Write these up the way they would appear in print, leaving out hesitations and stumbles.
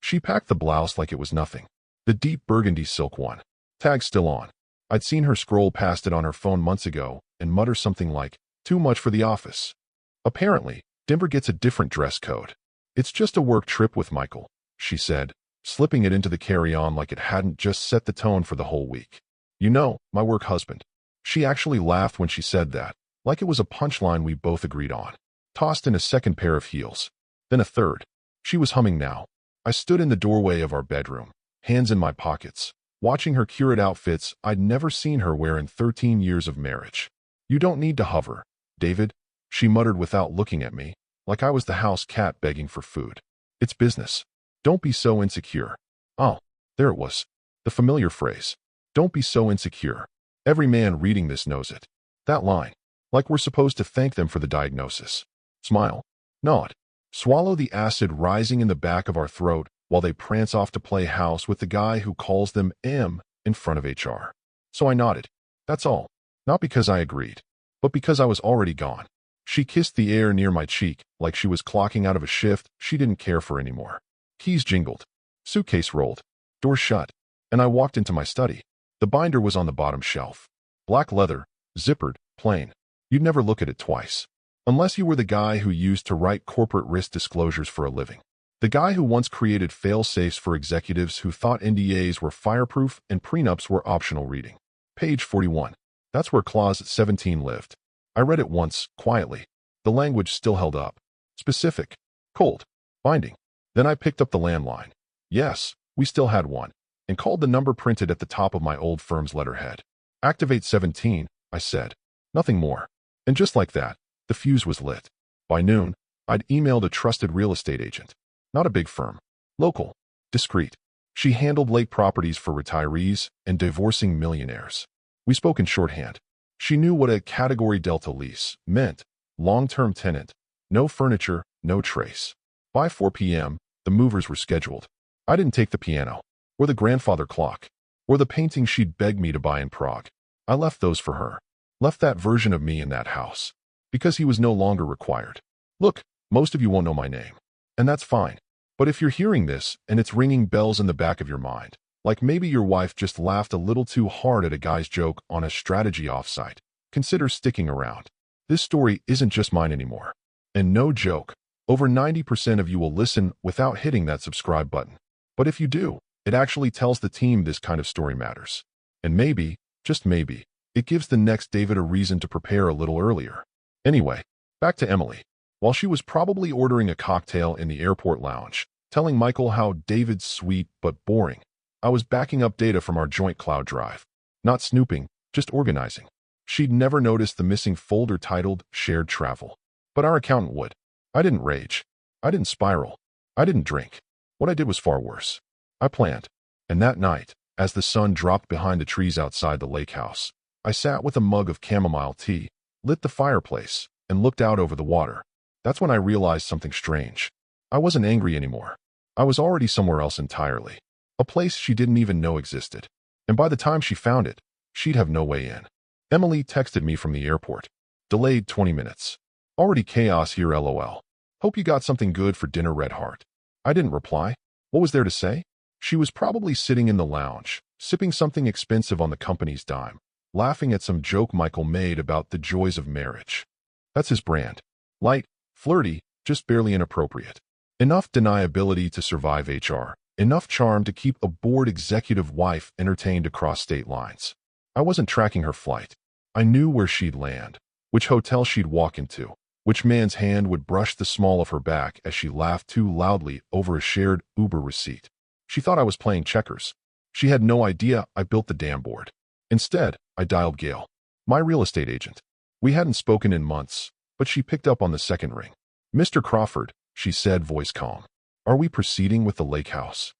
She packed the blouse like it was nothing. The deep burgundy silk one. Tag still on. I'd seen her scroll past it on her phone months ago and mutter something like, "Too much for the office." Apparently, Denver gets a different dress code. "It's just a work trip with Michael," she said, slipping it into the carry-on like it hadn't just set the tone for the whole week. "You know, my work husband." She actually laughed when she said that, like it was a punchline we both agreed on. Tossed in a second pair of heels. Then a third. She was humming now. I stood in the doorway of our bedroom, hands in my pockets, watching her curate outfits I'd never seen her wear in 13 years of marriage. "You don't need to hover, David," she muttered without looking at me, like I was the house cat begging for food. "It's business. Don't be so insecure." Oh, there it was. The familiar phrase. Don't be so insecure. Every man reading this knows it. That line. Like we're supposed to thank them for the diagnosis. Smile. Nod. Swallow the acid rising in the back of our throat while they prance off to play house with the guy who calls them M in front of HR. So I nodded. That's all. Not because I agreed, but because I was already gone. She kissed the air near my cheek like she was clocking out of a shift she didn't care for anymore. Keys jingled. Suitcase rolled. Door shut. And I walked into my study. The binder was on the bottom shelf. Black leather, zippered, plain. You'd never look at it twice. Unless you were the guy who used to write corporate risk disclosures for a living. The guy who once created fail-safes for executives who thought NDAs were fireproof and prenups were optional reading. Page 41. That's where Clause 17 lived. I read it once, quietly. The language still held up. Specific. Cold. Binding. Then I picked up the landline. Yes, we still had one. And called the number printed at the top of my old firm's letterhead. "Activate 17, I said. Nothing more. And just like that, the fuse was lit. By noon, I'd emailed a trusted real estate agent. Not a big firm. Local. Discreet. She handled lake properties for retirees and divorcing millionaires. We spoke in shorthand. She knew what a Category Delta lease meant. Long-term tenant. No furniture, no trace. By 4 p.m., the movers were scheduled. I didn't take the piano, or the grandfather clock, or the painting she'd begged me to buy in Prague. I left those for her. Left that version of me in that house. Because he was no longer required. Look, most of you won't know my name. And that's fine. But if you're hearing this and it's ringing bells in the back of your mind, like maybe your wife just laughed a little too hard at a guy's joke on a strategy offsite, consider sticking around. This story isn't just mine anymore. And no joke, over 90% of you will listen without hitting that subscribe button. But if you do, it actually tells the team this kind of story matters. And maybe, just maybe, it gives the next David a reason to prepare a little earlier. Anyway, back to Emily. While she was probably ordering a cocktail in the airport lounge, telling Michael how David's sweet but boring, I was backing up data from our joint cloud drive. Not snooping, just organizing. She'd never noticed the missing folder titled Shared Travel. But our accountant would. I didn't rage. I didn't spiral. I didn't drink. What I did was far worse. I planned. And that night, as the sun dropped behind the trees outside the lake house, I sat with a mug of chamomile tea, lit the fireplace, and looked out over the water. That's when I realized something strange. I wasn't angry anymore. I was already somewhere else entirely. A place she didn't even know existed. And by the time she found it, she'd have no way in. Emily texted me from the airport. Delayed 20 minutes. Already chaos here, lol. Hope you got something good for dinner, Red Heart. I didn't reply. What was there to say? She was probably sitting in the lounge, sipping something expensive on the company's dime, laughing at some joke Michael made about the joys of marriage. That's his brand. Light, flirty, just barely inappropriate. Enough deniability to survive HR. Enough charm to keep a bored executive wife entertained across state lines. I wasn't tracking her flight. I knew where she'd land, which hotel she'd walk into, which man's hand would brush the small of her back as she laughed too loudly over a shared Uber receipt. She thought I was playing checkers. She had no idea I built the damn board. Instead, I dialed Gail, my real estate agent. We hadn't spoken in months, but she picked up on the second ring. "Mr. Crawford," she said, voice calm. "Are we proceeding with the lake house?"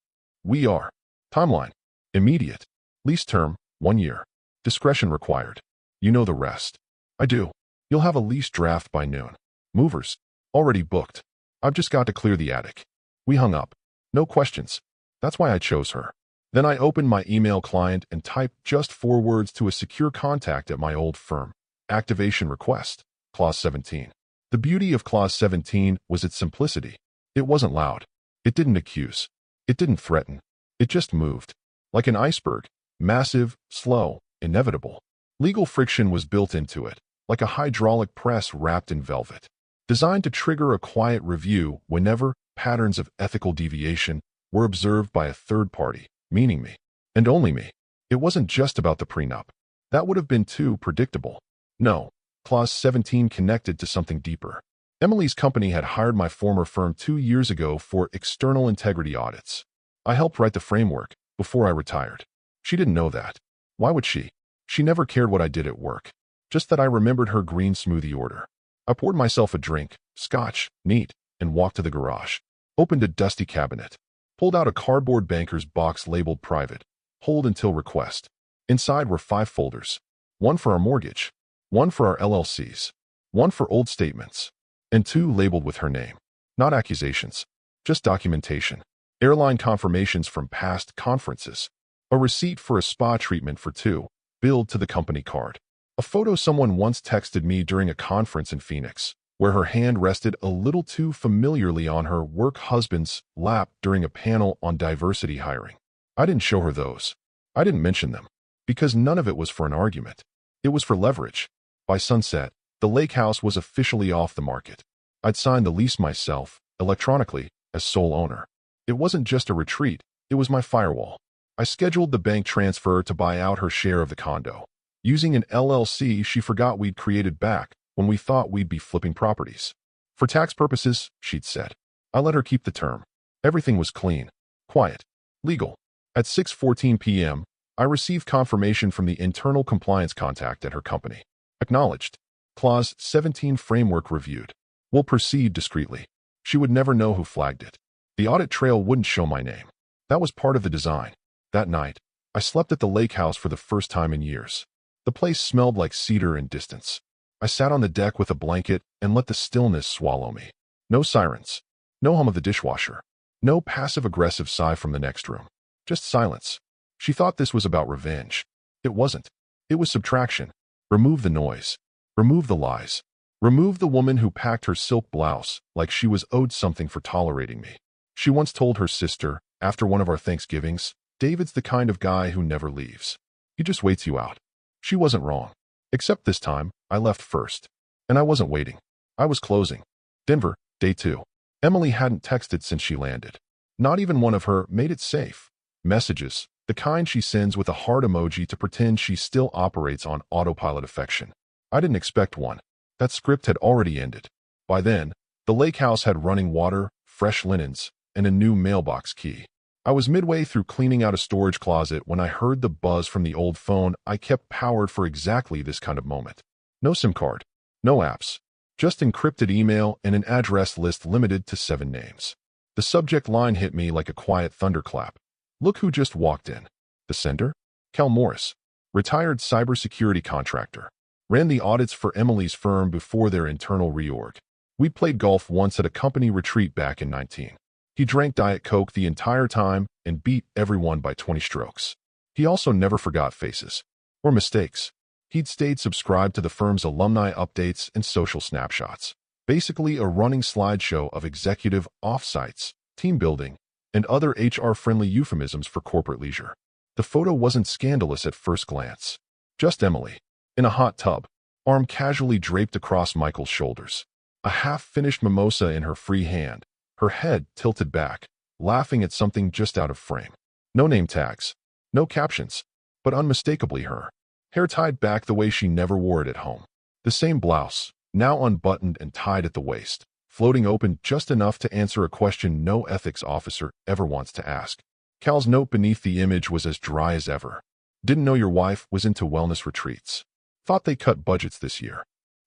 "We are." "Timeline?" "Immediate. Lease term, 1 year. Discretion required. You know the rest." "I do. You'll have a lease draft by noon. Movers? Already booked. I've just got to clear the attic." We hung up. No questions. That's why I chose her. Then I opened my email client and typed just 4 words to a secure contact at my old firm. Activation request. Clause 17. The beauty of Clause 17 was its simplicity. It wasn't loud. It didn't accuse. It didn't threaten. It just moved. Like an iceberg. Massive, slow, inevitable. Legal friction was built into it, like a hydraulic press wrapped in velvet, designed to trigger a quiet review whenever patterns of ethical deviation were observed by a third party, meaning me, and only me. It wasn't just about the prenup. That would have been too predictable. No, Clause 17 connected to something deeper. Emily's company had hired my former firm 2 years ago for external integrity audits. I helped write the framework before I retired. She didn't know that. Why would she? She never cared what I did at work. Just that I remembered her green smoothie order. I poured myself a drink, scotch, neat, and walked to the garage. Opened a dusty cabinet. Pulled out a cardboard banker's box labeled private. Hold until request. Inside were 5 folders. 1 for our mortgage. 1 for our LLCs. 1 for old statements. And 2 labeled with her name. Not accusations. Just documentation. Airline confirmations from past conferences. A receipt for a spa treatment for 2. Billed to the company card. A photo someone once texted me during a conference in Phoenix, where her hand rested a little too familiarly on her work husband's lap during a panel on diversity hiring. I didn't show her those. I didn't mention them, because none of it was for an argument. It was for leverage. By sunset, the lake house was officially off the market. I'd signed the lease myself, electronically, as sole owner. It wasn't just a retreat, it was my firewall. I scheduled the bank transfer to buy out her share of the condo. Using an LLC she forgot we'd created back when we thought we'd be flipping properties. For tax purposes, she'd said. I let her keep the term. Everything was clean, quiet, legal. At 6:14 p.m., I received confirmation from the internal compliance contact at her company. Acknowledged. Clause 17 framework reviewed. We'll proceed discreetly. She would never know who flagged it. The audit trail wouldn't show my name. That was part of the design. That night, I slept at the lake house for the first time in years. The place smelled like cedar and distance. I sat on the deck with a blanket and let the stillness swallow me. No sirens. No hum of the dishwasher. No passive-aggressive sigh from the next room. Just silence. She thought this was about revenge. It wasn't. It was subtraction. Remove the noise. Remove the lies. Remove the woman who packed her silk blouse like she was owed something for tolerating me. She once told her sister, after one of our Thanksgivings, David's the kind of guy who never leaves. He just waits you out. She wasn't wrong. Except this time, I left first. And I wasn't waiting. I was closing. Denver, day 2. Emily hadn't texted since she landed. Not even one of her made it safe messages, the kind she sends with a heart emoji to pretend she still operates on autopilot affection. I didn't expect one. That script had already ended. By then, the lake house had running water, fresh linens, and a new mailbox key. I was midway through cleaning out a storage closet when I heard the buzz from the old phone I kept powered for exactly this kind of moment. No SIM card. No apps. Just encrypted email and an address list limited to 7 names. The subject line hit me like a quiet thunderclap. Look who just walked in. The sender? Cal Morris. Retired cybersecurity contractor. Ran the audits for Emily's firm before their internal reorg. We played golf once at a company retreat back in 19. He drank Diet Coke the entire time and beat everyone by 20 strokes. He also never forgot faces. Or mistakes. He'd stayed subscribed to the firm's alumni updates and social snapshots. Basically a running slideshow of executive offsites, team building, and other HR-friendly euphemisms for corporate leisure. The photo wasn't scandalous at first glance. Just Emily, in a hot tub, arm casually draped across Michael's shoulders. A half-finished mimosa in her free hand, her head tilted back, laughing at something just out of frame. No name tags, no captions, but unmistakably her. Hair tied back the way she never wore it at home. The same blouse, now unbuttoned and tied at the waist, floating open just enough to answer a question no ethics officer ever wants to ask. Cal's note beneath the image was as dry as ever. Didn't know your wife was into wellness retreats. Thought they cut budgets this year.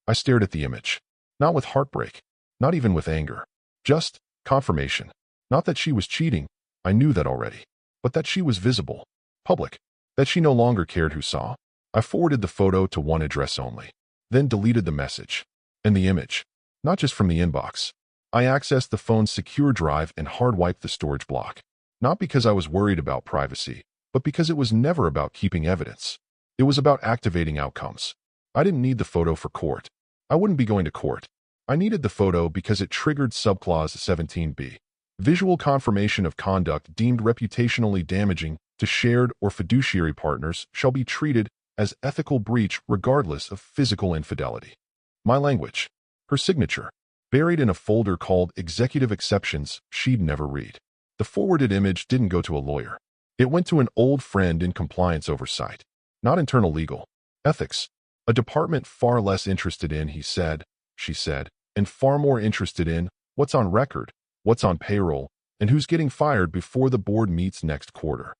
I stared at the image. Not with heartbreak. Not even with anger. Just confirmation. Not that she was cheating. I knew that already. But that she was visible. Public. That she no longer cared who saw. I forwarded the photo to one address only. Then deleted the message. And the image. Not just from the inbox. I accessed the phone's secure drive and hard-wiped the storage block. Not because I was worried about privacy, but because it was never about keeping evidence. It was about activating outcomes. I didn't need the photo for court. I wouldn't be going to court. I needed the photo because it triggered subclause 17b. Visual confirmation of conduct deemed reputationally damaging to shared or fiduciary partners shall be treated as ethical breach regardless of physical infidelity. My language. Her signature. Buried in a folder called Executive Exceptions she'd never read. The forwarded image didn't go to a lawyer. It went to an old friend in compliance oversight. Not internal legal. Ethics. A department far less interested in, she said, and far more interested in what's on record, what's on payroll, and who's getting fired before the board meets next quarter.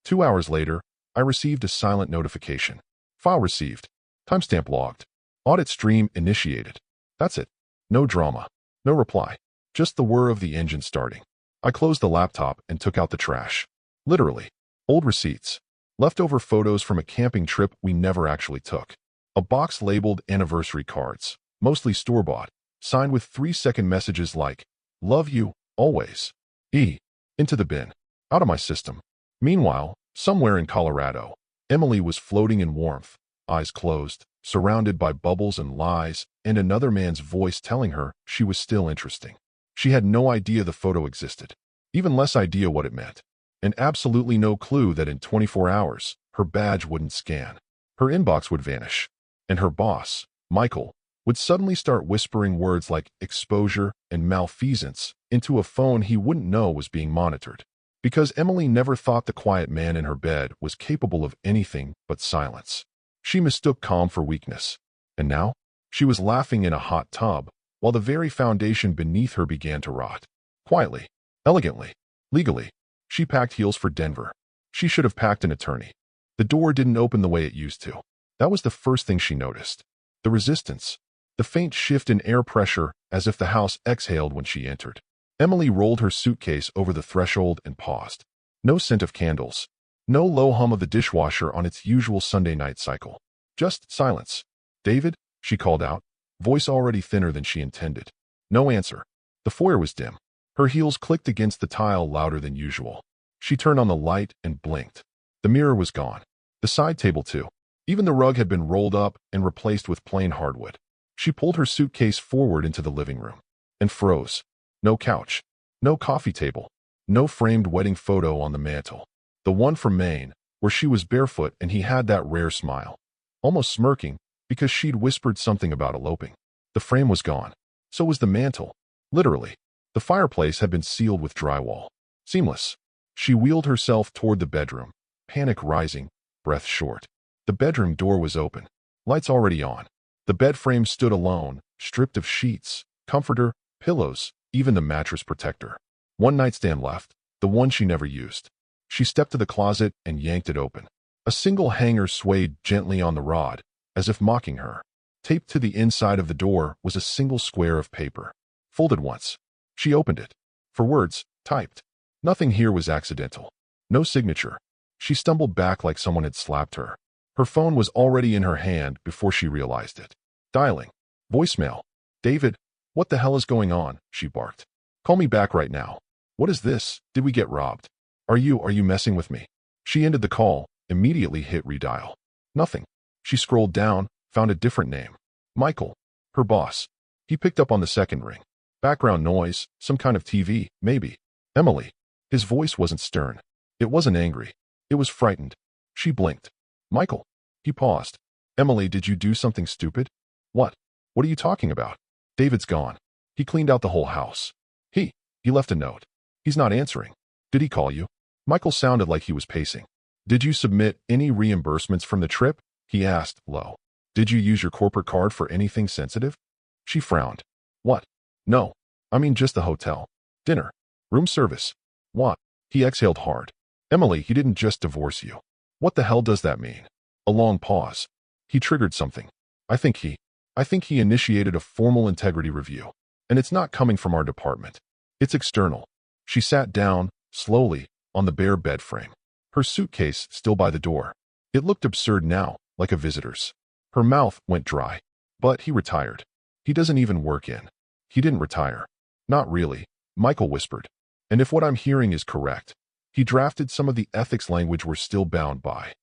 2 hours later, I received a silent notification. File received. Timestamp logged. Audit stream initiated. That's it. No drama. No reply. Just the whir of the engine starting. I closed the laptop and took out the trash. Literally. Old receipts. Leftover photos from a camping trip we never actually took. A box labeled anniversary cards, mostly store-bought, signed with 3-second messages like, "Love you, always." Into the bin. Out of my system. Meanwhile, somewhere in Colorado, Emily was floating in warmth, eyes closed, surrounded by bubbles and lies, and another man's voice telling her she was still interesting. She had no idea the photo existed, even less idea what it meant, and absolutely no clue that in 24 hours, her badge wouldn't scan. Her inbox would vanish, and her boss, Michael, would suddenly start whispering words like exposure and malfeasance into a phone he wouldn't know was being monitored. Because Emily never thought the quiet man in her bed was capable of anything but silence. She mistook calm for weakness. And now, she was laughing in a hot tub, while the very foundation beneath her began to rot. Quietly, elegantly, legally, she packed heels for Denver. She should have packed an attorney. The door didn't open the way it used to. That was the first thing she noticed. The resistance. The faint shift in air pressure as if the house exhaled when she entered. Emily rolled her suitcase over the threshold and paused. No scent of candles. No low hum of the dishwasher on its usual Sunday night cycle. Just silence. "David?" she called out, voice already thinner than she intended. No answer. The foyer was dim. Her heels clicked against the tile louder than usual. She turned on the light and blinked. The mirror was gone. The side table too. Even the rug had been rolled up and replaced with plain hardwood. She pulled her suitcase forward into the living room and froze. No couch. No coffee table. No framed wedding photo on the mantel. The one from Maine, where she was barefoot and he had that rare smile. Almost smirking, because she'd whispered something about eloping. The frame was gone. So was the mantel. Literally. The fireplace had been sealed with drywall. Seamless. She wheeled herself toward the bedroom, panic rising, breath short. The bedroom door was open. Lights already on. The bed frame stood alone, stripped of sheets, comforter, pillows, even the mattress protector. One nightstand left, the one she never used. She stepped to the closet and yanked it open. A single hanger swayed gently on the rod, as if mocking her. Taped to the inside of the door was a single square of paper. Folded once. She opened it. For words, typed. Nothing here was accidental. No signature. She stumbled back like someone had slapped her. Her phone was already in her hand before she realized it. Dialing. Voicemail. "David, what the hell is going on?" she barked. "Call me back right now." "What is this? Did we get robbed? Are you messing with me?" She ended the call, immediately hit redial. Nothing. She scrolled down, found a different name. Michael. Her boss. He picked up on the second ring. Background noise, some kind of TV, maybe. Emily. His voice wasn't stern. It wasn't angry. It was frightened. She blinked. "Michael." He paused. "Emily, did you do something stupid?" "What? What are you talking about?" "David's gone. He cleaned out the whole house. He left a note. He's not answering." "Did he call you?" Michael sounded like he was pacing. "Did you submit any reimbursements from the trip?" he asked, low. "Did you use your corporate card for anything sensitive?" She frowned. "What? No. I mean just the hotel. Dinner. Room service." "What?" He exhaled hard. "Emily, he didn't just divorce you." "What the hell does that mean?" A long pause. He triggered something. I think he initiated a formal integrity review. And it's not coming from our department. It's external." She sat down, slowly, on the bare bed frame. Her suitcase still by the door. It looked absurd now, like a visitor's. Her mouth went dry. "But he retired. He doesn't even work in." "He didn't retire." "Not really," Michael whispered. "And if what I'm hearing is correct, he drafted some of the ethics language we're still bound by."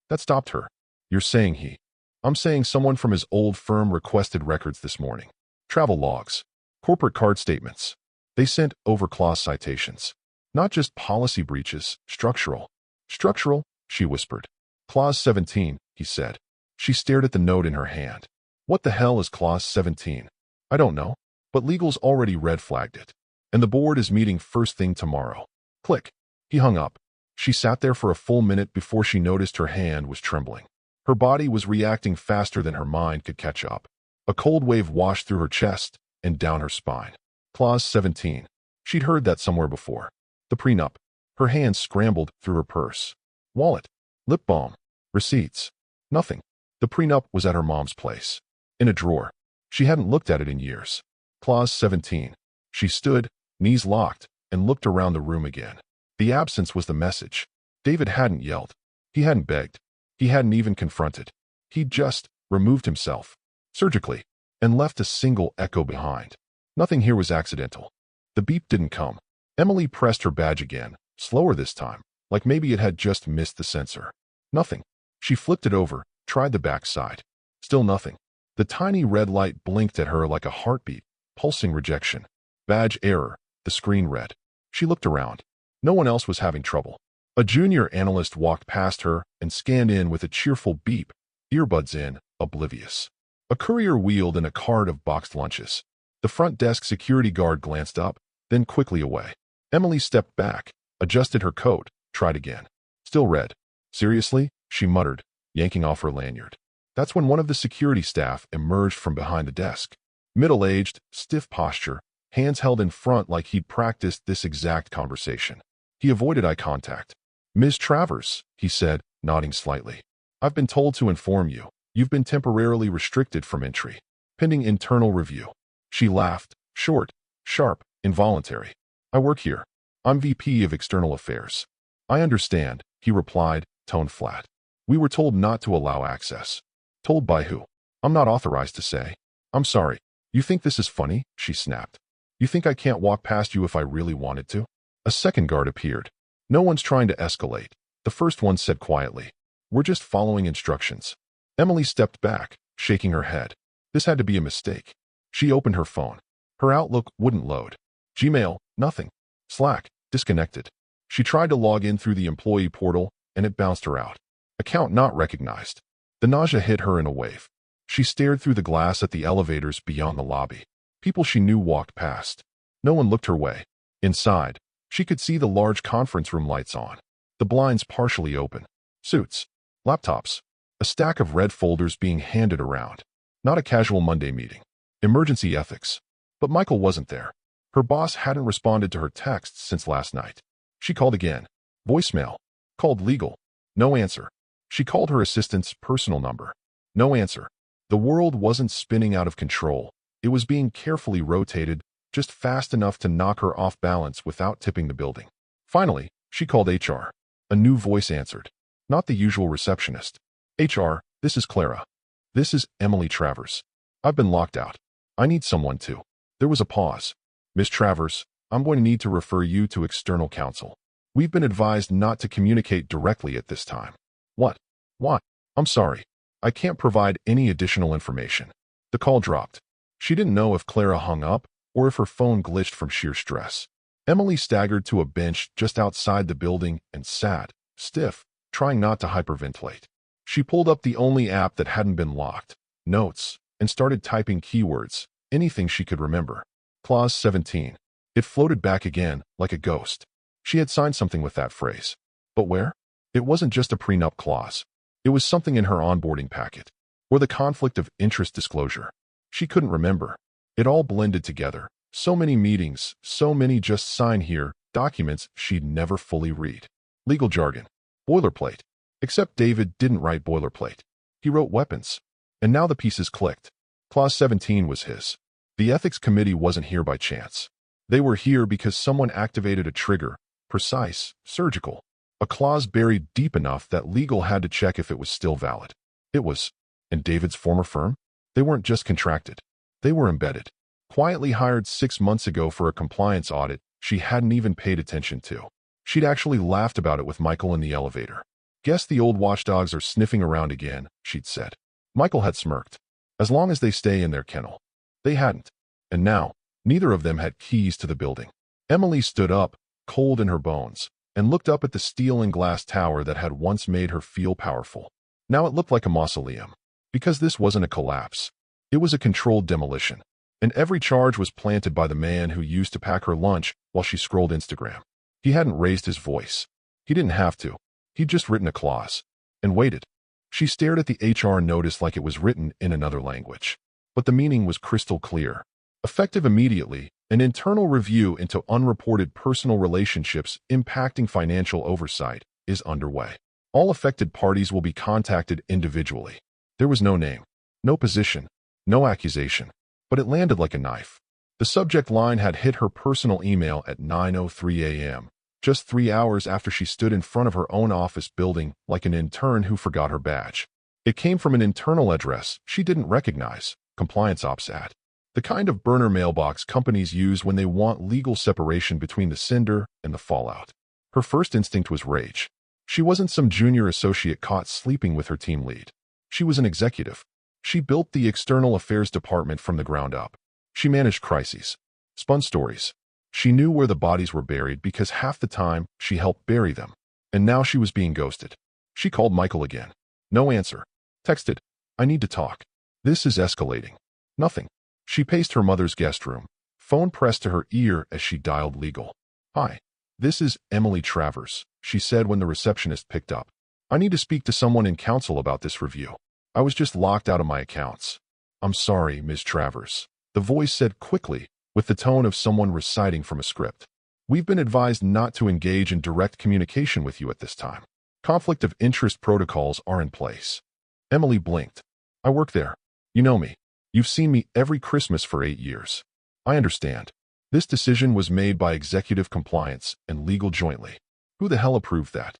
That stopped her. "You're saying he?" "I'm saying someone from his old firm requested records this morning. Travel logs. Corporate card statements. They sent over clause citations. Not just policy breaches, structural. Structural, she whispered. Clause 17, he said. She stared at the note in her hand. What the hell is Clause 17? I don't know, but legal's already red-flagged it. And the board is meeting first thing tomorrow. Click. He hung up. She sat there for a full minute before she noticed her hand was trembling. Her body was reacting faster than her mind could catch up. A cold wave washed through her chest and down her spine. Clause 17. She'd heard that somewhere before. The prenup. Her hands scrambled through her purse. Wallet. Lip balm. Receipts. Nothing. The prenup was at her mom's place. In a drawer. She hadn't looked at it in years. Clause 17. She stood, knees locked, and looked around the room again. The absence was the message. David hadn't yelled. He hadn't begged. He hadn't even confronted. He'd just removed himself, surgically, and left a single echo behind. Nothing here was accidental. The beep didn't come. Emily pressed her badge again, slower this time, like maybe it had just missed the sensor. Nothing. She flipped it over, tried the back side. Still nothing. The tiny red light blinked at her like a heartbeat, pulsing rejection. Badge error, the screen read. She looked around. No one else was having trouble. A junior analyst walked past her and scanned in with a cheerful beep, earbuds in, oblivious. A courier wheeled in a cart of boxed lunches. The front desk security guard glanced up, then quickly away. Emily stepped back, adjusted her coat, tried again. Still red. Seriously? She muttered, yanking off her lanyard. That's when one of the security staff emerged from behind the desk. Middle-aged, stiff posture, hands held in front like he'd practiced this exact conversation. He avoided eye contact. Ms. Travers, he said, nodding slightly. I've been told to inform you. You've been temporarily restricted from entry, pending internal review. She laughed, short, sharp, involuntary. I work here. I'm VP of External Affairs. I understand, he replied, tone flat. We were told not to allow access. Told by who? I'm not authorized to say. I'm sorry. You think this is funny? She snapped. You think I can't walk past you if I really wanted to? A second guard appeared. No one's trying to escalate. The first one said quietly. We're just following instructions. Emily stepped back, shaking her head. This had to be a mistake. She opened her phone. Her Outlook wouldn't load. Gmail, nothing. Slack, disconnected. She tried to log in through the employee portal, and it bounced her out. Account not recognized. The nausea hit her in a wave. She stared through the glass at the elevators beyond the lobby. People she knew walked past. No one looked her way. Inside, she could see the large conference room lights on. The blinds partially open. Suits. Laptops. A stack of red folders being handed around. Not a casual Monday meeting. Emergency ethics. But Michael wasn't there. Her boss hadn't responded to her texts since last night. She called again. Voicemail. Called legal. No answer. She called her assistant's personal number. No answer. The world wasn't spinning out of control. It was being carefully rotated, just fast enough to knock her off balance without tipping the building. Finally, she called HR. A new voice answered. Not the usual receptionist. HR, this is Clara. This is Emily Travers. I've been locked out. I need someone to. There was a pause. Miss Travers, I'm going to need to refer you to external counsel. We've been advised not to communicate directly at this time. What? Why? I'm sorry. I can't provide any additional information. The call dropped. She didn't know if Clara hung up or if her phone glitched from sheer stress. Emily staggered to a bench just outside the building and sat, stiff, trying not to hyperventilate. She pulled up the only app that hadn't been locked, Notes, and started typing keywords, anything she could remember. Clause 17. It floated back again, like a ghost. She had signed something with that phrase. But where? It wasn't just a prenup clause. It was something in her onboarding packet, or the conflict of interest disclosure. She couldn't remember. It all blended together. So many meetings, so many just sign here, documents she'd never fully read. Legal jargon. Boilerplate. Except David didn't write boilerplate. He wrote weapons. And now the pieces clicked. Clause 17 was his. The ethics committee wasn't here by chance. They were here because someone activated a trigger, precise, surgical. A clause buried deep enough that legal had to check if it was still valid. It was. And David's former firm? They weren't just contracted. They were embedded. Quietly hired 6 months ago for a compliance audit she hadn't even paid attention to. She'd actually laughed about it with Michael in the elevator. Guess the old watchdogs are sniffing around again, she'd said. Michael had smirked. As long as they stay in their kennel. They hadn't. And now, Neither of them had keys to the building. Emily stood up, cold in her bones, and looked up at the steel and glass tower that had once made her feel powerful. Now it looked like a mausoleum. Because this wasn't a collapse. It was a controlled demolition. And every charge was planted by the man who used to pack her lunch while she scrolled Instagram. He hadn't raised his voice. He didn't have to. He'd just written a clause. And waited. She stared at the HR notice like it was written in another language. But the meaning was crystal clear. Effective immediately, an internal review into unreported personal relationships impacting financial oversight is underway. All affected parties will be contacted individually. There was no name, no position, no accusation, but it landed like a knife. The subject line had hit her personal email at 9:03 a.m., just 3 hours after she stood in front of her own office building like an intern who forgot her badge. It came from an internal address she didn't recognize, Compliance Ops at. The kind of burner mailbox companies use when they want legal separation between the cinder and the fallout. Her first instinct was rage. She wasn't some junior associate caught sleeping with her team lead. She was an executive. She built the external affairs department from the ground up. She managed crises, spun stories. She knew where the bodies were buried because half the time she helped bury them. And now she was being ghosted. She called Michael again. No answer. Texted, "I need to talk. This is escalating." Nothing. She paced her mother's guest room, phone pressed to her ear as she dialed legal. "Hi. This is Emily Travers," she said when the receptionist picked up. "I need to speak to someone in council about this review. I was just locked out of my accounts." "I'm sorry, Ms. Travers," the voice said quickly, with the tone of someone reciting from a script. "We've been advised not to engage in direct communication with you at this time. Conflict of interest protocols are in place." Emily blinked. "I work there. You know me. You've seen me every Christmas for 8 years. I understand. This decision was made by executive compliance and legal jointly. Who the hell approved that?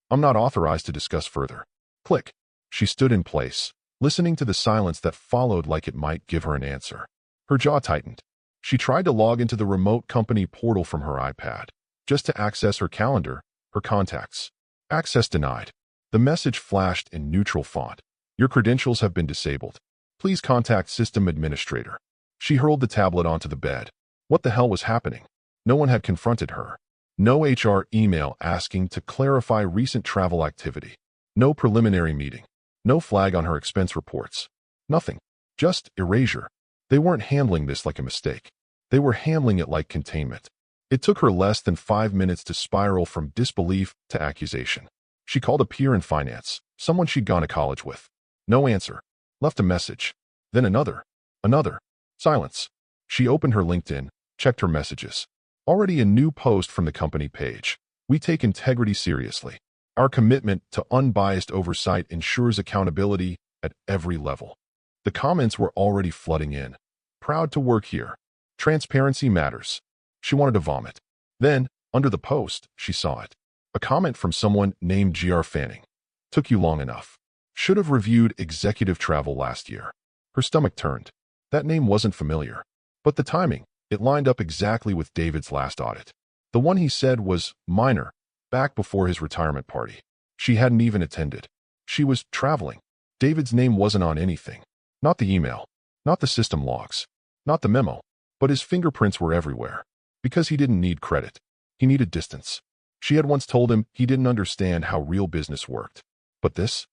I'm not authorized to discuss further." Click. She stood in place, listening to the silence that followed like it might give her an answer. Her jaw tightened. She tried to log into the remote company portal from her iPad, just to access her calendar, her contacts. Access denied. The message flashed in neutral font. "Your credentials have been disabled. Please contact system administrator." She hurled the tablet onto the bed. What the hell was happening? No one had confronted her. No HR email asking to clarify recent travel activity. No preliminary meeting. No flag on her expense reports. Nothing. Just erasure. They weren't handling this like a mistake. They were handling it like containment. It took her less than 5 minutes to spiral from disbelief to accusation. She called a peer in finance, someone she'd gone to college with. No answer. Left a message. Then another. Another. Silence. She opened her LinkedIn, checked her messages. Already a new post from the company page. "We take integrity seriously. Our commitment to unbiased oversight ensures accountability at every level." The comments were already flooding in. "Proud to work here. Transparency matters." She wanted to vomit. Then, under the post, she saw it. A comment from someone named G.R. Fanning. "Took you long enough. Should have reviewed executive travel last year." Her stomach turned. That name wasn't familiar. But the timing, it lined up exactly with David's last audit. The one he said was minor, back before his retirement party. She hadn't even attended. She was traveling. David's name wasn't on anything. Not the email. Not the system logs. Not the memo. But his fingerprints were everywhere. Because he didn't need credit. He needed distance. She had once told him he didn't understand how real business worked. But this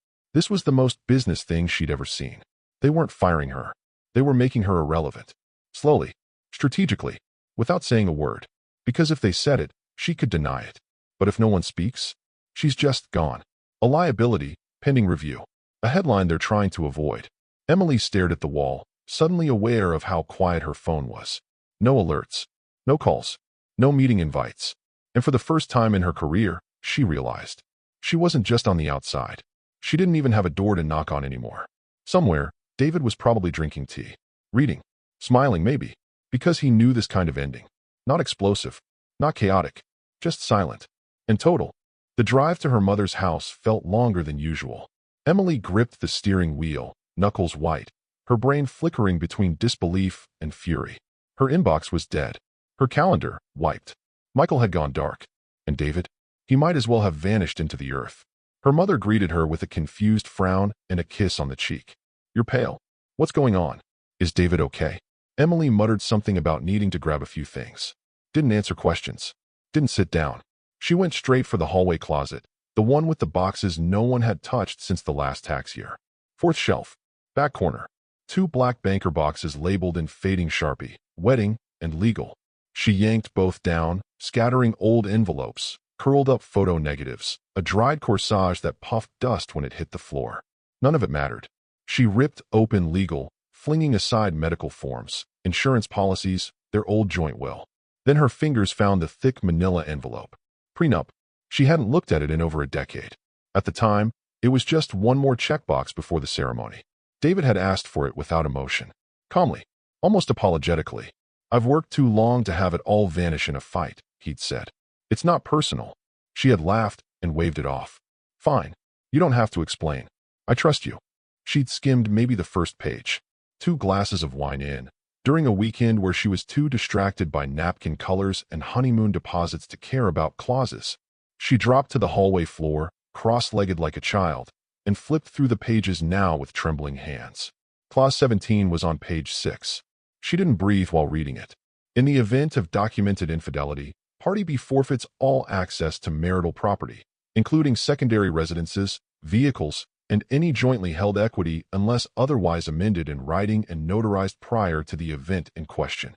was the most business thing she'd ever seen. They weren't firing her. They were making her irrelevant. Slowly. Strategically. Without saying a word. Because if they said it, she could deny it. But if no one speaks, she's just gone. A liability, pending review. A headline they're trying to avoid. Emily stared at the wall, suddenly aware of how quiet her phone was. No alerts. No calls. No meeting invites. And for the first time in her career, she realized. She wasn't just on the outside. She didn't even have a door to knock on anymore. Somewhere, David was probably drinking tea. Reading. Smiling maybe. Because he knew this kind of ending. Not explosive. Not chaotic. Just silent. And total. The drive to her mother's house felt longer than usual. Emily gripped the steering wheel, knuckles white, her brain flickering between disbelief and fury. Her inbox was dead. Her calendar, wiped. Michael had gone dark. And David? He might as well have vanished into the earth. Her mother greeted her with a confused frown and a kiss on the cheek. "You're pale. What's going on? Is David okay?" Emily muttered something about needing to grab a few things. Didn't answer questions. Didn't sit down. She went straight for the hallway closet, the one with the boxes no one had touched since the last tax year. Fourth shelf. Back corner. Two black banker boxes labeled in fading Sharpie, wedding and legal. She yanked both down, scattering old envelopes, curled up photo negatives, a dried corsage that puffed dust when it hit the floor. None of it mattered. She ripped open legal, flinging aside medical forms, insurance policies, their old joint will. Then her fingers found the thick manila envelope. Prenup. She hadn't looked at it in over a decade. At the time, it was just one more checkbox before the ceremony. David had asked for it without emotion. Calmly, almost apologetically. I've worked too long to have it all vanish in a fight, he'd said. It's not personal. She had laughed and waved it off. Fine. You don't have to explain. I trust you. She'd skimmed maybe the first page. 2 glasses of wine in. During a weekend where she was too distracted by napkin colors and honeymoon deposits to care about clauses. She dropped to the hallway floor, cross-legged like a child, and flipped through the pages now with trembling hands. Clause 17 was on page 6. She didn't breathe while reading it. In the event of documented infidelity, Party B forfeits all access to marital property, including secondary residences, vehicles, and any jointly held equity unless otherwise amended in writing and notarized prior to the event in question.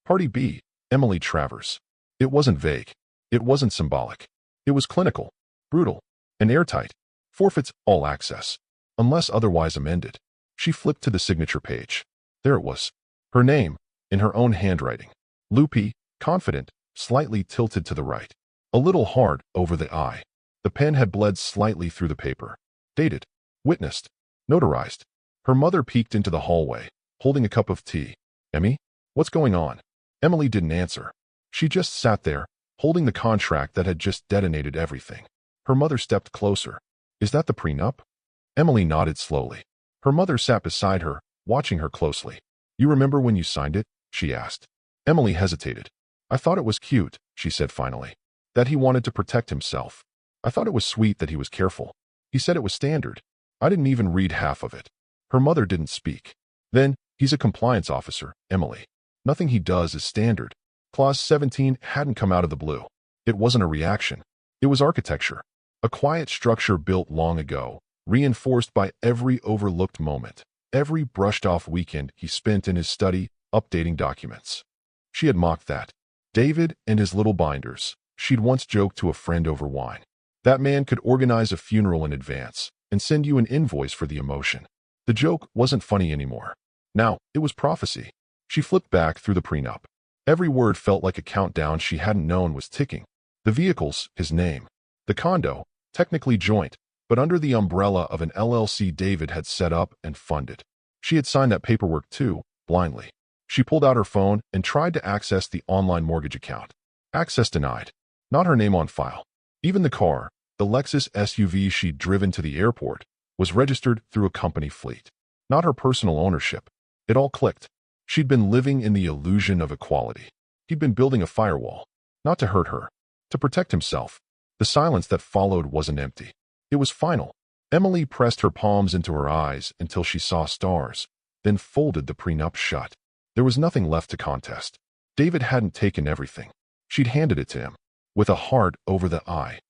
Party B, Emily Travers. It wasn't vague. It wasn't symbolic. It was clinical, brutal, and airtight. Forfeits all access, unless otherwise amended. She flipped to the signature page. There it was. Her name, in her own handwriting. Loopy, confident, slightly tilted to the right. A little hard over the I. The pen had bled slightly through the paper. Dated. Witnessed. Notarized. Her mother peeked into the hallway, holding a cup of tea. Emmy? What's going on? Emily didn't answer. She just sat there, holding the contract that had just detonated everything. Her mother stepped closer. Is that the prenup? Emily nodded slowly. Her mother sat beside her, watching her closely. You remember when you signed it? She asked. Emily hesitated. I thought it was cute, she said finally. That he wanted to protect himself. I thought it was sweet that he was careful. He said it was standard. I didn't even read half of it. Her mother didn't speak. Then, he's a compliance officer, Emily. Nothing he does is standard. Clause 17 hadn't come out of the blue. It wasn't a reaction. It was architecture. A quiet structure built long ago, reinforced by every overlooked moment, every brushed-off weekend he spent in his study, updating documents. She had mocked that. David and his little binders, she'd once joked to a friend over wine. That man could organize a funeral in advance and send you an invoice for the emotion. The joke wasn't funny anymore. Now, it was prophecy. She flipped back through the prenup. Every word felt like a countdown she hadn't known was ticking. The vehicles, his name. The condo, technically joint, but under the umbrella of an LLC David had set up and funded. She had signed that paperwork too, blindly. She pulled out her phone and tried to access the online mortgage account. Access denied. Not her name on file. Even the car, the Lexus SUV she'd driven to the airport, was registered through a company fleet. Not her personal ownership. It all clicked. She'd been living in the illusion of equality. He'd been building a firewall. Not to hurt her. To protect himself. The silence that followed wasn't empty. It was final. Emily pressed her palms into her eyes until she saw stars, then folded the prenup shut. There was nothing left to contest. David hadn't taken everything. She'd handed it to him, with a heart over the I.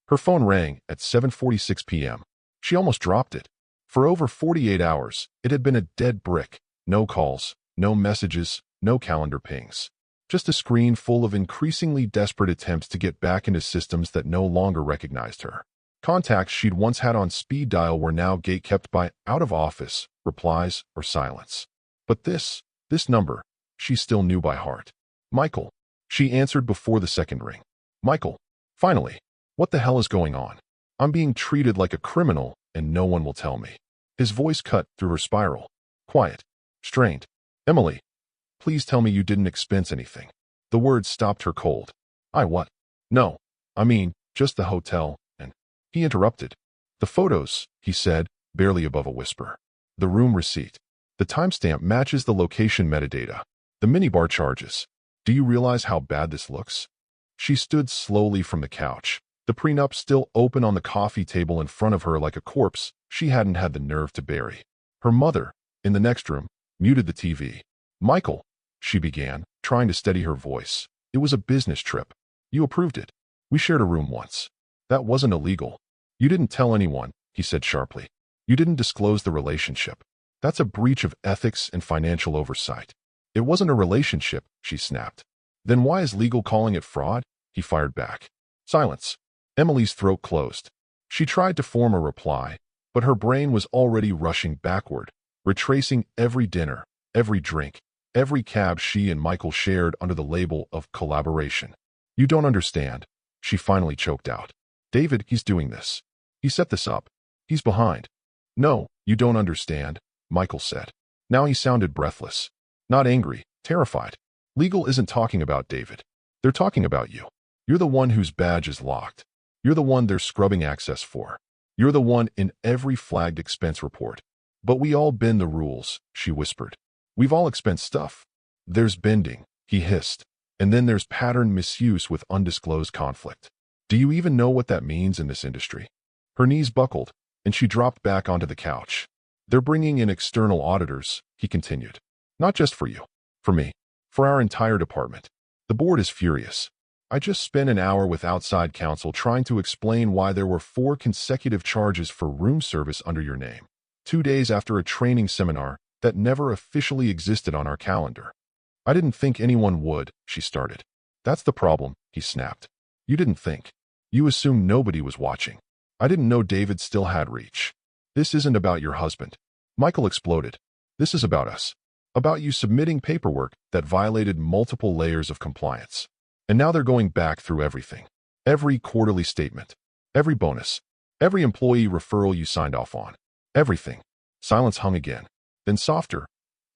Her phone rang at 7:46 p.m. She almost dropped it. For over 48 hours, it had been a dead brick. No calls, no messages, no calendar pings. Just a screen full of increasingly desperate attempts to get back into systems that no longer recognized her. Contacts she'd once had on speed dial were now gate-kept by out of office, replies, or silence. But this number, she still knew by heart. Michael. She answered before the second ring. Michael. Finally. What the hell is going on? I'm being treated like a criminal, and no one will tell me. His voice cut through her spiral. Quiet. Strained. Emily. Please tell me you didn't expense anything. The words stopped her cold. I what? No. I mean, just the hotel, and... He interrupted. The photos, he said, barely above a whisper. The room receipt. The timestamp matches the location metadata. The minibar charges. Do you realize how bad this looks? She stood slowly from the couch, the prenup still open on the coffee table in front of her like a corpse she hadn't had the nerve to bury. Her mother, in the next room, muted the TV. Michael, she began, trying to steady her voice. It was a business trip. You approved it. We shared a room once. That wasn't illegal. You didn't tell anyone, he said sharply. You didn't disclose the relationship. That's a breach of ethics and financial oversight. It wasn't a relationship, she snapped. Then why is legal calling it fraud? He fired back. Silence. Emily's throat closed. She tried to form a reply, but her brain was already rushing backward, retracing every dinner, every drink, every cab she and Michael shared under the label of collaboration. You don't understand, she finally choked out. David, he's doing this. He set this up. He's behind. No, you don't understand, Michael said. Now he sounded breathless. Not angry, terrified. Legal isn't talking about David. They're talking about you. You're the one whose badge is locked. You're the one they're scrubbing access for. You're the one in every flagged expense report. But we all bend the rules, she whispered. We've all expensed stuff. There's bending, he hissed. And then there's pattern misuse with undisclosed conflict. Do you even know what that means in this industry? Her knees buckled, and she dropped back onto the couch. They're bringing in external auditors, he continued. Not just for you. For me. For our entire department. The board is furious. I just spent an hour with outside counsel trying to explain why there were 4 consecutive charges for room service under your name, 2 days after a training seminar that never officially existed on our calendar. I didn't think anyone would, she started. That's the problem, he snapped. You didn't think. You assumed nobody was watching. I didn't know David still had reach. This isn't about your husband. Michael exploded. This is about us. About you submitting paperwork that violated multiple layers of compliance. And now they're going back through everything. Every quarterly statement. Every bonus. Every employee referral you signed off on. Everything. Silence hung again. Then softer.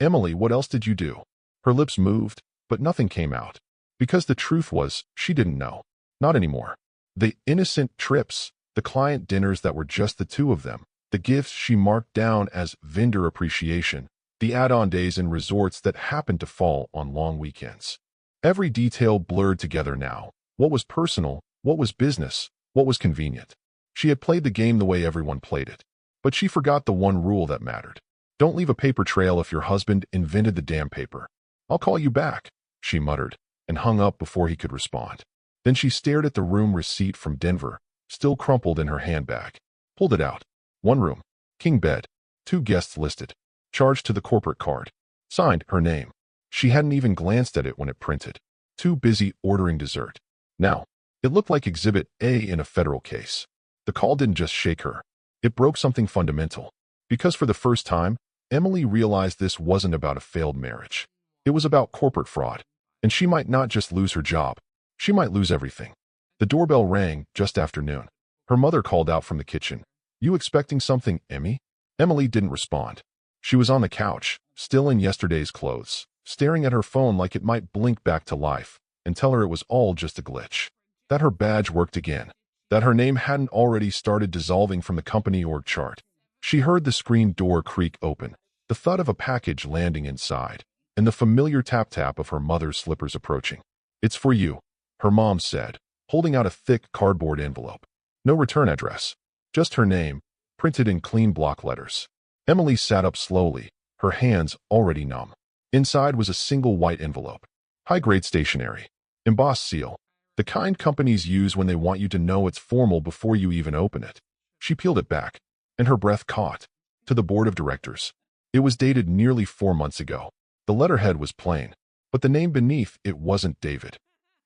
Emily, what else did you do? Her lips moved, but nothing came out. Because the truth was, she didn't know. Not anymore. The innocent trips, the client dinners that were just the two of them, the gifts she marked down as vendor appreciation, the add-on days in resorts that happened to fall on long weekends. Every detail blurred together now. What was personal, what was business, what was convenient. She had played the game the way everyone played it. But she forgot the one rule that mattered. Don't leave a paper trail if your husband invented the damn paper. I'll call you back, she muttered, and hung up before he could respond. Then she stared at the room receipt from Denver, still crumpled in her handbag. Pulled it out. 1 room. King bed. 2 guests listed. Charged to the corporate card. Signed, her name. She hadn't even glanced at it when it printed. Too busy ordering dessert. Now, it looked like Exhibit A in a federal case. The call didn't just shake her. It broke something fundamental. Because for the first time, Emily realized this wasn't about a failed marriage. It was about corporate fraud. And she might not just lose her job. She might lose everything. The doorbell rang just after noon. Her mother called out from the kitchen. You expecting something, Emmy? Emily didn't respond. She was on the couch, still in yesterday's clothes, staring at her phone like it might blink back to life and tell her it was all just a glitch. That her badge worked again. That her name hadn't already started dissolving from the company org chart. She heard the screen door creak open, the thud of a package landing inside, and the familiar tap-tap of her mother's slippers approaching. It's for you, her mom said, holding out a thick cardboard envelope. No return address. Just her name, printed in clean block letters. Emily sat up slowly, her hands already numb. Inside was a single white envelope. High-grade stationery. Embossed seal. The kind companies use when they want you to know it's formal before you even open it. She peeled it back, and her breath caught. To the board of directors. It was dated nearly 4 months ago. The letterhead was plain, but the name beneath it wasn't David.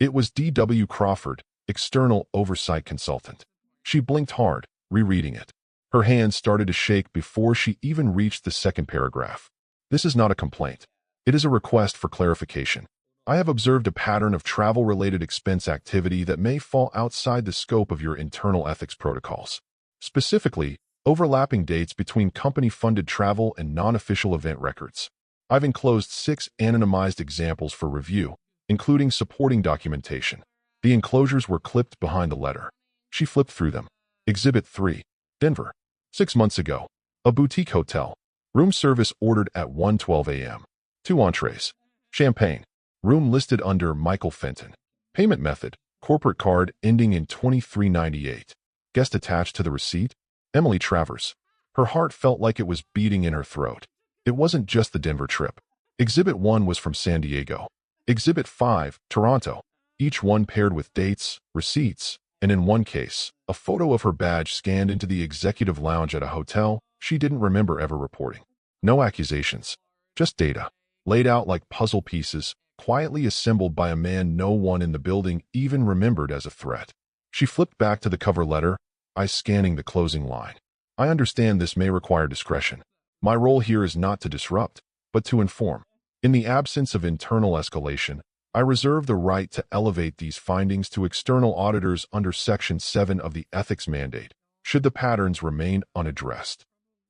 It was D.W. Crawford, external oversight consultant. She blinked hard, rereading it. Her hands started to shake before she even reached the second paragraph. This is not a complaint. It is a request for clarification. I have observed a pattern of travel-related expense activity that may fall outside the scope of your internal ethics protocols. Specifically, overlapping dates between company-funded travel and non-official event records. I've enclosed 6 anonymized examples for review, including supporting documentation. The enclosures were clipped behind the letter. She flipped through them. Exhibit 3. Denver. 6 months ago. A boutique hotel. Room service ordered at 1:12 a.m. 2 entrees. Champagne. Room listed under Michael Fenton. Payment method. Corporate card ending in 2398. Guest attached to the receipt. Emily Travers. Her heart felt like it was beating in her throat. It wasn't just the Denver trip. Exhibit 1 was from San Diego. Exhibit 5, Toronto. Each one paired with dates, receipts, and in one case, a photo of her badge scanned into the executive lounge at a hotel she didn't remember ever reporting. No accusations, just data, laid out like puzzle pieces, quietly assembled by a man no one in the building even remembered as a threat. She flipped back to the cover letter, eyes scanning the closing line. I understand this may require discretion. My role here is not to disrupt, but to inform. In the absence of internal escalation, I reserve the right to elevate these findings to external auditors under Section 7 of the Ethics Mandate, should the patterns remain unaddressed.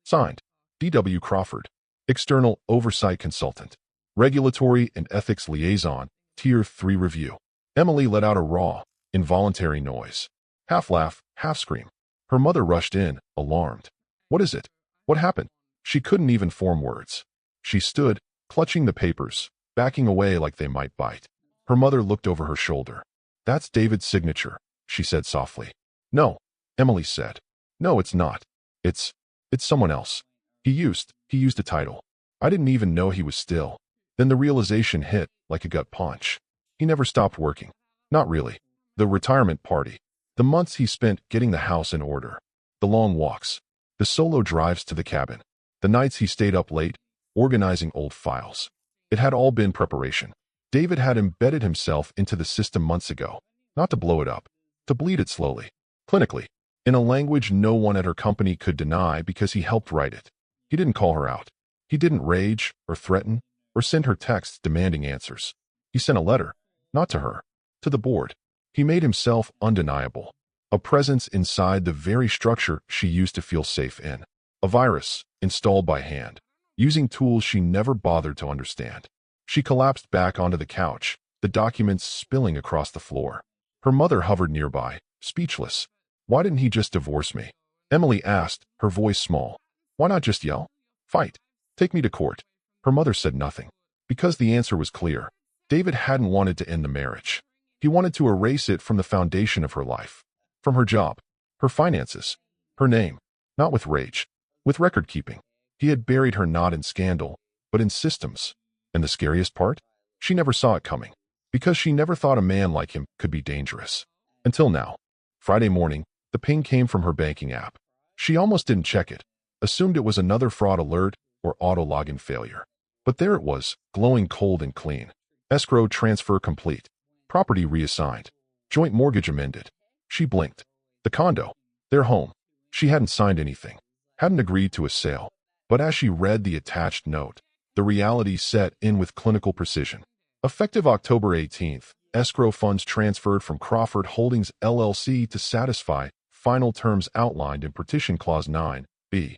Signed, D.W. Crawford, External Oversight Consultant, Regulatory and Ethics Liaison, Tier 3 Review. Emily let out a raw, involuntary noise. Half laugh, half scream. Her mother rushed in, alarmed. What is it? What happened? She couldn't even form words. She stood, clutching the papers, backing away like they might bite. Her mother looked over her shoulder. That's David's signature, she said softly. No, Emily said. No, it's not. It's someone else. He used a title. I didn't even know he was still. Then the realization hit, like a gut punch. He never stopped working. Not really. The retirement party. The months he spent getting the house in order. The long walks. The solo drives to the cabin. The nights he stayed up late, organizing old files. It had all been preparation. David had embedded himself into the system months ago, not to blow it up, to bleed it slowly, clinically, in a language no one at her company could deny because he helped write it. He didn't call her out. He didn't rage or threaten or send her texts demanding answers. He sent a letter, not to her, to the board. He made himself undeniable, a presence inside the very structure she used to feel safe in. A virus, installed by hand, using tools she never bothered to understand. She collapsed back onto the couch, the documents spilling across the floor. Her mother hovered nearby, speechless. Why didn't he just divorce me? Emily asked, her voice small. Why not just yell? Fight. Take me to court. Her mother said nothing. Because the answer was clear. David hadn't wanted to end the marriage. He wanted to erase it from the foundation of her life. From her job, her finances, her name. Not with rage. With record-keeping. He had buried her not in scandal, but in systems. And the scariest part? She never saw it coming. Because she never thought a man like him could be dangerous. Until now. Friday morning, the ping came from her banking app. She almost didn't check it. Assumed it was another fraud alert or auto login failure. But there it was, glowing cold and clean. Escrow transfer complete. Property reassigned. Joint mortgage amended. She blinked. The condo. Their home. She hadn't signed anything. Hadn't agreed to a sale. But as she read the attached note, the reality set in with clinical precision. Effective October 18th, escrow funds transferred from Crawford Holdings LLC to satisfy final terms outlined in Partition Clause 9b.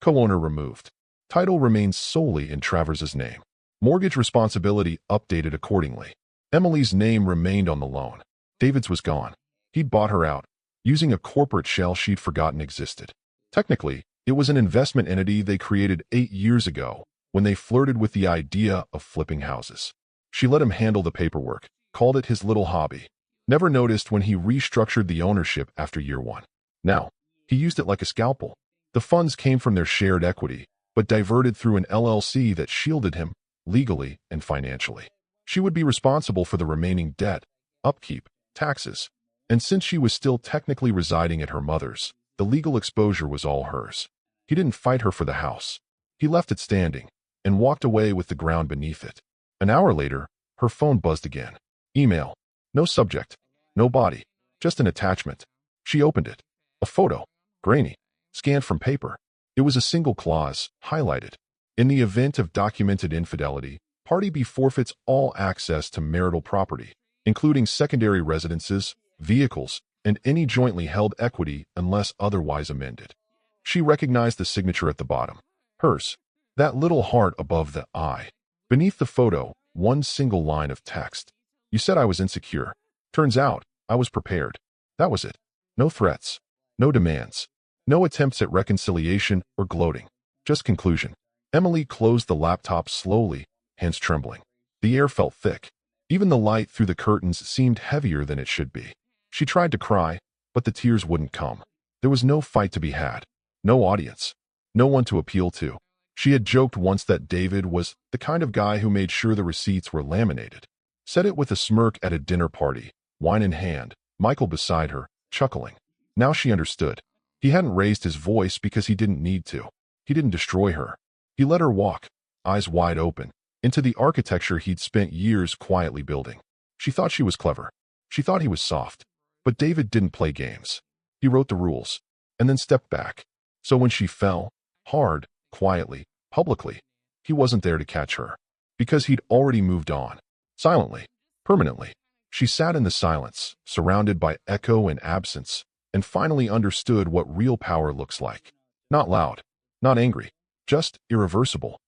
Co-owner removed. Title remains solely in Travers's name. Mortgage responsibility updated accordingly. Emily's name remained on the loan. David's was gone. He'd bought her out, using a corporate shell she'd forgotten existed. Technically, it was an investment entity they created 8 years ago when they flirted with the idea of flipping houses. She let him handle the paperwork, called it his little hobby. Never noticed when he restructured the ownership after year 1. Now, he used it like a scalpel. The funds came from their shared equity, but diverted through an LLC that shielded him, legally and financially. She would be responsible for the remaining debt, upkeep, taxes, and since she was still technically residing at her mother's, the legal exposure was all hers. He didn't fight her for the house. He left it standing and walked away with the ground beneath it. An hour later, her phone buzzed again. Email. No subject. No body. Just an attachment. She opened it. A photo. Grainy. Scanned from paper. It was a single clause, highlighted. In the event of documented infidelity, Party B forfeits all access to marital property, including secondary residences, vehicles, and any jointly held equity unless otherwise amended. She recognized the signature at the bottom. Hers. That little heart above the I. Beneath the photo, one single line of text. You said I was insecure. Turns out, I was prepared. That was it. No threats. No demands. No attempts at reconciliation or gloating. Just conclusion. Emily closed the laptop slowly, hands trembling. The air felt thick. Even the light through the curtains seemed heavier than it should be. She tried to cry, but the tears wouldn't come. There was no fight to be had. No audience. No one to appeal to. She had joked once that David was the kind of guy who made sure the receipts were laminated. Said it with a smirk at a dinner party, wine in hand, Michael beside her, chuckling. Now she understood. He hadn't raised his voice because he didn't need to. He didn't destroy her. He let her walk, eyes wide open, into the architecture he'd spent years quietly building. She thought she was clever. She thought he was soft. But David didn't play games. He wrote the rules, and then stepped back. So when she fell, hard, quietly, publicly, he wasn't there to catch her. Because he'd already moved on. Silently, permanently. She sat in the silence, surrounded by echo and absence, and finally understood what real power looks like. Not loud, not angry, just irreversible.